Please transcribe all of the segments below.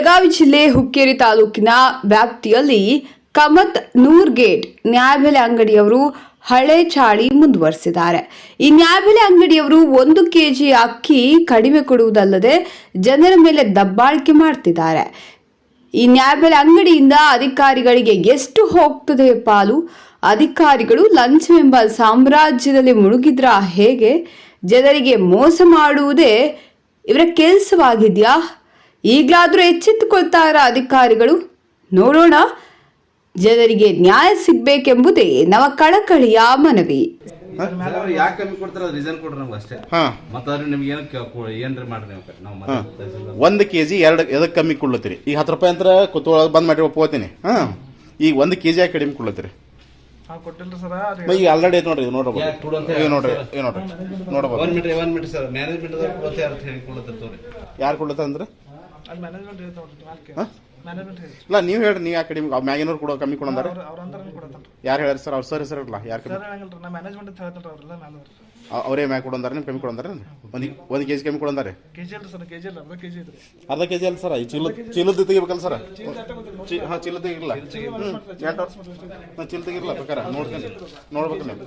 ಬೆಳಗಾವಿ ಜಿಲ್ಲೆ ಹುಕ್ಕೇರಿ ತಾಲೂಕಿನ ವ್ಯಾಪ್ತಿಯಲ್ಲಿ ಕಮತ್ ನೂರ್ ಗೇಟ್ ನ್ಯಾಯಬೆಲೆ ಅಂಗಡಿಯವರು ಹಳೆ ಚಾಳಿ ಮುಂದುವರೆಸಿದ್ದಾರೆ. ಈ ನ್ಯಾಯಬೆಲೆ ಅಂಗಡಿಯವರು 1 ಕೆಜಿ ಅಕ್ಕಿ ಕಡಿಮೆ ಕೊಡುವುದಲ್ಲದೆ ಜನರ ಮೇಲೆ ದಬ್ಬಾಳಿಕೆ ಮಾಡ್ತಿದ್ದಾರೆ. ಈ ನ್ಯಾಯಬೆಲೆ ಅಂಗಡಿಯಿಂದ ಅಧಿಕಾರಿಗಳಿಗೆ ಎಷ್ಟು ಹೋಗ್ತದೆ ಪಾಲು? ಅಧಿಕಾರಿಗಳು ಲಂಚವೆಂಬ ಸಾಮ್ರಾಜ್ಯದಲ್ಲಿ ಮುಳುಗಿದ್ರ ಹೇಗೆ? ಜನರಿಗೆ ಮೋಸ ಮಾಡುವುದೇ ಇವರ ಕೆಲಸವಾಗಿದೆಯಾ? ಈಗಲಾದರೂ ಎಚ್ಚೆತ್ತುಕೊಳ್ತಾರ ಅಧಿಕಾರಿಗಳು? ನೋಡೋಣ. ಜನರಿಗೆ ನ್ಯಾಯ ಸಿಗಬೇಕೆಂಬುದೇ ನಮ್ಮ ಕಳಕಳಿಯ ಮನವಿ. ಯಾಕೆ ಕಮ್ಮಿ ಕೊಡ್ತಾರ ರೀಸನ್ ಕೊಡ್ರಿ ನಮ್ಗೆ ಅಷ್ಟೇ. ಮತ್ತೆ ನಿಮ್ಗೆ ಏನ್ರಿ ಮಾಡ್ರಿ ನಾವು 1 ಕೆಜಿ ಎದಕ್ಕೆ ಕಮ್ಮಿ ಕೊಡ್ಲತ್ತೀರಿ? ಈಗ 10 ರೂಪಾಯಿ ಅಂತ ಬಂದ್ ಮಾಡಿ ಒಪ್ಕೋತೀನಿ. ಈಗ 1 ಕೆಜಿ ಯಾಕೆ ಕಡಿಮೆ ಕೊಡ್ಲತ್ತೀರಿ? ಈಗ ಆಲ್ರೆಡಿ ನೋಡ್ರಿ ನೋಡ್ರಿ ನೋಡ್ಬೋದು. ಸರ್ ಮ್ಯಾನೇಜ್ಮೆಂಟ್ ಯಾರು ಕೊಡ್ಲತ್ತ ಅಂದ್ರೆ ಇಲ್ಲ ನೀವು ಹೇಳ್ರಿ. ನೀವು ಯಾಕೆ ಕಡಿಮೆ ಮ್ಯಾಗಿನವ್ರು ಕೊಡೋ ಕಮ್ಮಿ ಕೊಡಂದಾರ? ಯಾರು ಹೇಳ್ರಿ ಸರ್? ಅವ್ರ ಸರ್ ಹೆಸರಿಲ್ಲ. ಯಾರು ಅವರೇ ಮ್ಯಾಗ ಕೊಡಂದಾರ? ನಿಮ್ ಕಮ್ಮಿ ಕೊಡಂದಾರ? 1 ಕೆಜಿ ಕಮ್ಮಿ ಕೊಡಂದಾರೆ? ಅರ್ಧ ಕೆಜಿ ಅಲ್ಲ ಸರ್. ಈ ಚೀಲದ ತೆಗಿಬೇಕಲ್ಲ ಸರ್? ಚೀಲ ತೆಗಿರಲ್ಲ. ಚೀಲ ತೆಗಿರಲ್ಲ ಪ್ರಕಾರ ನೋಡ್ಬೇಕು ನೀವು.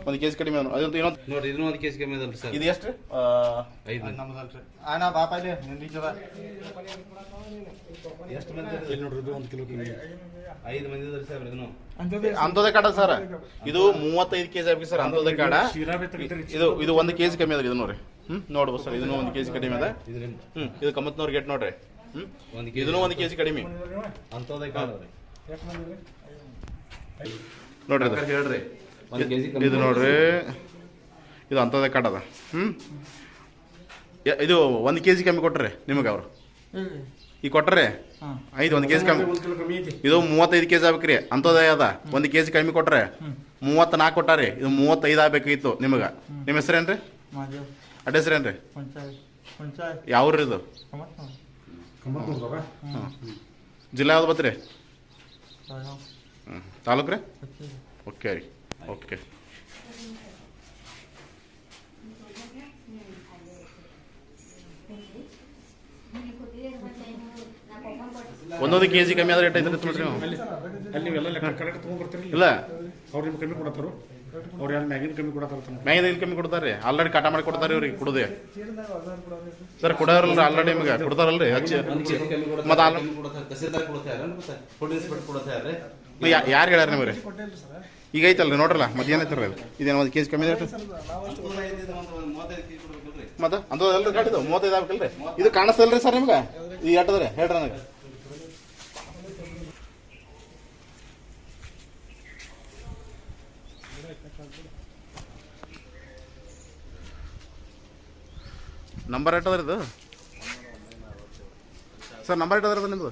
1 ಕೆಜಿ ಕಡಿಮೆ ಅದಂತೂ ಇನ್ನೊಂದು ನೋಡಿ. ಇದನ್ನು 1 ಕೆಜಿ ಕಮ್ಮಿ ಅದಲ್ಲ ಸರ್. ಇದು ಎಷ್ಟು? 5 ಎಷ್ಟು ಮಂದಿ ನೋಡ್ರಿ? 1 ಕಿಲೋ 5 ಮಂದಿ ಇದ್ರಿ ಸರ್. ಇದನ್ನು ಅಂತದೇ ಕಾಡ ಸರ್. ಇದು 35 ಕೆಜಿ ಆಗ್ಬೇಕು ಸರ್. ಅಂತದೇ ಕಾಡ. ಇದು 1 ಕೆಜಿ ಕಮ್ಮಿ ಅದ. ಇದು ನೋಡ್ರಿ. ನೋಡ್ಬೋದು ಸರ್. ಇದನ್ನು 1 ಕೆಜಿ ಕಡಿಮೆ ಅದ. ಇದು ಕಮತ್ನವ್ರ ಗೇಟ್ ನೋಡ್ರಿ. ಇದನ್ನು 1 ಕೆಜಿ ಕಡಿಮೆ ಅಂತದೇ ಕಾಡ ನೋಡ್ರಿ. ಹೇಳ್ರಿ. ಇದು ನೋಡ್ರಿ. ಇದು ಅಂತದೇ ಕಾಡ ಅದ. ಇದು 1 ಕೆಜಿ ಕಮ್ಮಿ ಕೊಟ್ರೆ ನಿಮಗೆ ಅವರು ಈಗ ಕೊಟ್ರೆ 1 ಕೆಜಿ ಕಮ್ಮಿ. ಇದು 35 ಕೆಜಿ ಆಗ್ಬೇಕ್ರಿ. ಅಂತದೇ ಅದ. 1 ಕೆಜಿ ಕಮ್ಮಿ ಕೊಟ್ರೆ 34 ಕೊಟ್ಟಾರಿ. ಇದು 35 ಆಗ್ಬೇಕಿತ್ತು ನಿಮಗೆ. ನಿಮ್ಮ ಹೆಸರೇನ್ರಿ? ಅಡ್ಡ ಹೆಸರೇನ್ರಿ? ಯಾವ್ರಿ ಇದು? ಜಿಲ್ಲಾ ಯಾವ್ದು ಬತ್ರಿ? ತಾಲೂಕು ರೀ? ಓಕೆ ರೀ. ಓಕೆ. ಒಂದೊಂದು ಕೆಜಿ ಕಮ್ಮಿ ಆದ್ರೆ ರೇಟ್ ಐತ್ರಿ ನೋಡ್ರಿ. ಇಲ್ಲ ಅವ್ರು ನಿಮ್ಗೆ ಕಮ್ಮಿ ಕೊಡ್ತಾರು. ಅವ್ರು ಯಾರು ಮ್ಯಾಗಿನ ಕಮ್ಮಿ ಕೊಡ್ತಾರ? ಮ್ಯಾಗಿನ ಕಮ್ಮಿ ಕೊಡ್ತಾರೆ. ಆಲ್ರೆಡಿ ಕಾಟ ಮಾಡಿ ಕೊಡ್ತಾರೆ ಇವ್ರಿಗೆ ಕುಡುದೇ ಸರ್. ಕೊಡೋರಲ್ರಿ ಆಲ್ರೆಡಿ ನಿಮ್ಗೆ ಕೊಡ್ತಾರಲ್ರಿ. ಯಾರು ಹೇಳ್ಯಾರ ನಿಮ್ಗೆ? ಈಗ ಐತಲ್ರಿ ನೋಡ್ರಲ್ಲ. ಮತ್ತೆ ಏನೈತ್ರಲ್ಲ ಇದೇನು 1 ಕೆಜಿ ಕಮ್ಮಿ ರೇಟ್ ಮತ್ತೆ ಅಂತದಲ್ರಿ ಗಾಡಿದು 35 ಆಗ್ಬೇಕಲ್ರಿ. ಇದು ಕಾಣಿಸ್ತಲ್ರಿ ಸರ್ ನಿಮ್ಗೆ? ಈಗ ಎಟ್ಟದ್ರಿ ಹೇಳ್ರಿ ನನಗೆ. ನಂಬರ್ ಎಟ್ಟದ್ರಿ ಇದು ಸರ್? ನಂಬರ್ ಎಟ್ಟದ್ರಿ ನಿಮ್ದು?